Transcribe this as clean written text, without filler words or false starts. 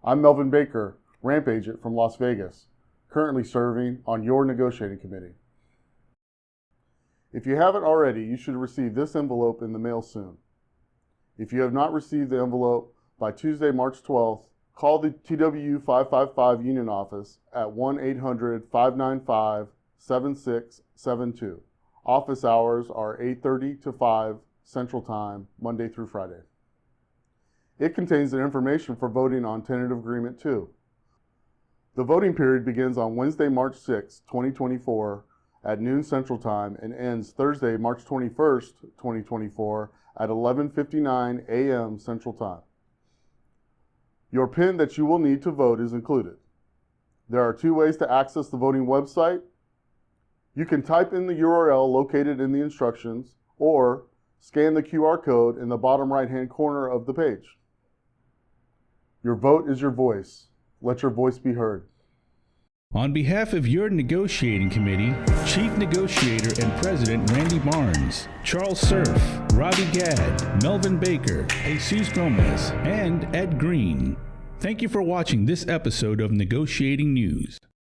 I'm Melvin Baker, ramp agent from Las Vegas, currently serving on your negotiating committee. If you haven't already, you should receive this envelope in the mail soon. If you have not received the envelope by Tuesday, March 12th, call the TWU 555 Union office at 1-800-595-7672. Office hours are 8:30 to 5 Central Time, Monday through Friday. It contains the information for voting on Tentative Agreement 2. The voting period begins on Wednesday, March 6, 2024 at noon Central Time and ends Thursday, March 21st, 2024 at 11:59 a.m. Central Time. Your PIN that you will need to vote is included. There are two ways to access the voting website. You can type in the URL located in the instructions or scan the QR code in the bottom right-hand corner of the page. Your vote is your voice. Let your voice be heard. On behalf of your negotiating committee, Chief Negotiator and President Randy Barnes, Charles Surf, Robbie Gadd, Melvin Baker, Jesus Gomez, and Ed Green. Thank you for watching this episode of Negotiating News.